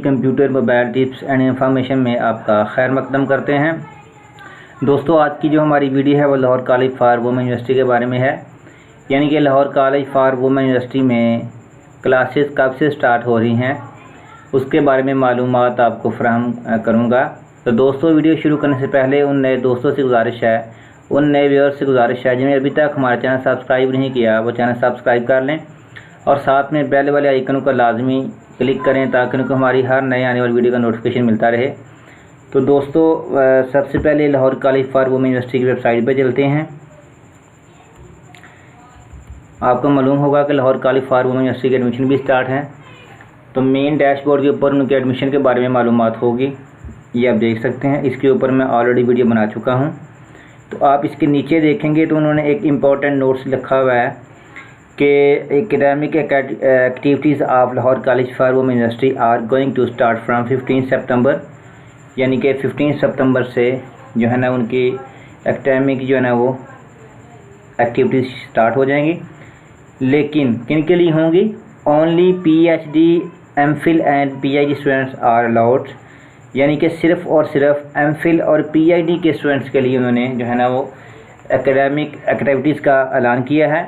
Computer mobile tips and information में आपका खैर मकदम करते हैं। दोस्तों, आज की जो हमारी वीडियो है वो Lahore college for women university के बारे में है। यानी कि Lahore college for women university में क्लासेस कब से स्टार्ट हो रही हैं उसके बारे में मालूमात आपको फराहम करूँगा। तो दोस्तों, वीडियो शुरू करने से पहले उन नए दोस्तों से गुजारिश है, उन नए व्यूअर्स से गुजारिश है जिन्हें अभी तक हमारा चैनल सब्सक्राइब नहीं किया वो चैनल सब्सक्राइब कर लें और साथ में बेल वाले आइकन को लाजमी क्लिक करें ताकि उनको हमारी हर नए आने वाली वीडियो का नोटिफिकेशन मिलता रहे। तो दोस्तों, सबसे पहले Lahore college for women university की वेबसाइट पर चलते हैं। आपको मालूम होगा कि Lahore college for women university की एडमिशन भी स्टार्ट है। तो मेन डैशबोर्ड के ऊपर उनके एडमिशन के बारे में मालूमात होगी, ये आप देख सकते हैं। इसके ऊपर मैं ऑलरेडी वीडियो बना चुका हूँ। तो आप इसके नीचे देखेंगे तो उन्होंने एक इम्पॉर्टेंट नोट्स लिखा हुआ है कि academic activities of Lahore college for women university are going to start from 15 सितंबर। यानी कि 15 सितंबर से जो है ना उनकी एकेडमिक जो है ना वो एक्टिविटीज़ स्टार्ट हो जाएंगी। लेकिन किन के लिए होंगी? Only PhD, MPhil and PhD students are allowed. यानी कि सिर्फ़ और सिर्फ MPhil और PhD के स्टूडेंट्स के लिए उन्होंने जो है ना वो एकेडमिक एक्टिविटीज़ का ऐलान किया है।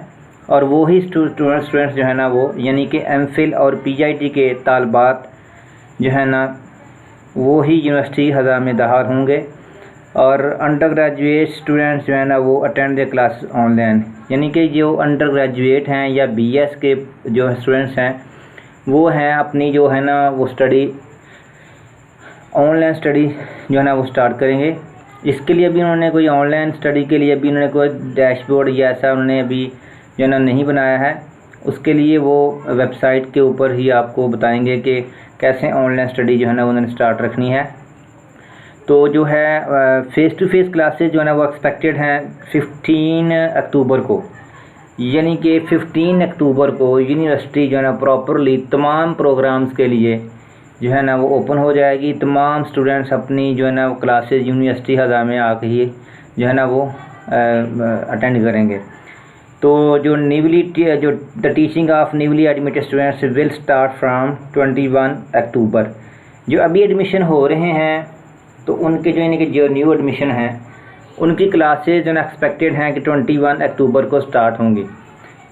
और वो ही स्टूडेंट्स जो है ना वो यानी कि MPhil और PhD के तालबात जो है ना वो ही यूनिवर्सिटी हज़ा में दाखिल होंगे। और अंडर ग्रेजुएट स्टूडेंट्स जो है ना वो अटेंड द क्लास ऑनलाइन। यानी कि जो अंडर ग्रेजुएट हैं या BS के जो स्टूडेंट्स हैं वो हैं अपनी जो है ना वो स्टडी ऑनलाइन स्टडी जो है ना वो स्टार्ट करेंगे। इसके लिए अभी उन्होंने कोई ऑनलाइन स्टडी के लिए अभी उन्होंने कोई डैशबोर्ड या ऐसा उन्होंने अभी जो है ना नहीं बनाया है। उसके लिए वो वेबसाइट के ऊपर ही आपको बताएंगे कि कैसे ऑनलाइन स्टडी जो है ना उन्होंने स्टार्ट रखनी है। तो जो है फ़ेस टू फेस क्लासेस जो है ना वो एक्सपेक्टेड हैं 15 अक्टूबर को। यानी कि 15 अक्टूबर को यूनिवर्सिटी जो है ना प्रॉपरली तमाम प्रोग्राम्स के लिए जो है ना वो ओपन हो जाएगी। तमाम स्टूडेंट्स अपनी जो है ना वो क्लासेस यूनिवर्सिटी हज़ा में आके ही जो है ना वो अटेंड करेंगे। तो जो the teaching of newly admitted students will start from 21 अक्टूबर। जो अभी एडमिशन हो रहे हैं तो उनके जो यानी कि जो न्यू एडमिशन हैं उनकी क्लासेस जो है एक्सपेक्टेड हैं कि 21 अक्टूबर को स्टार्ट होंगी।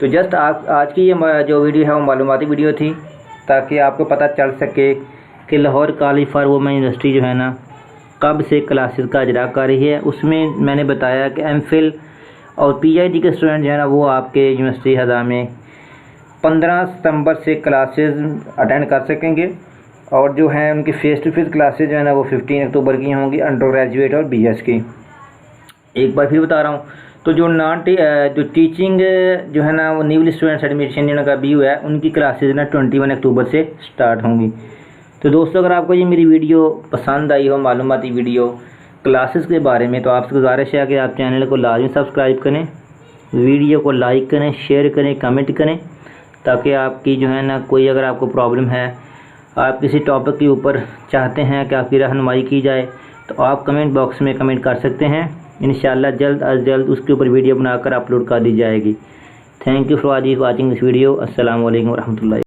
तो जस्ट आज की ये जो वीडियो है वो मालूमाती वीडियो थी ताकि आपको पता चल सके कि Lahore college for women university जो है ना कब से क्लासेस का इजरा कर रही है। उसमें मैंने बताया कि MPhil और PhD के स्टूडेंट जो है ना वो आपके यूनिवर्सिटी हज़ा में 15 सितंबर से क्लासेस अटेंड कर सकेंगे। और जो है उनकी फ़ेस टू फेस क्लासेस जो है ना वो 15 अक्टूबर की होंगी, अंडर ग्रेजुएट और BS की। एक बार फिर बता रहा हूँ, तो जो टीचिंग जो है ना वो न्यूली स्टूडेंट्स एडमिशन जिनका भी हुआ है उनकी क्लासेस ना 21 अक्टूबर से स्टार्ट होंगी। तो दोस्तों, अगर आपको ये मेरी वीडियो पसंद आई हो, मालूमाती वीडियो क्लासेस के बारे में, तो आपसे गुजारिश है कि आप चैनल को लाजमी सब्सक्राइब करें, वीडियो को लाइक करें, शेयर करें, कमेंट करें ताकि आपकी जो है ना कोई अगर आपको प्रॉब्लम है, आप किसी टॉपिक के ऊपर चाहते हैं कि आपकी रहनुमाई की जाए तो आप कमेंट बॉक्स में कमेंट कर सकते हैं। इंशाल्लाह जल्द अज जल्द उसके ऊपर वीडियो बनाकर अपलोड कर दी जाएगी। Thank you for watching this video. अस्सलाम वालेकुम रहमतुल्लाह।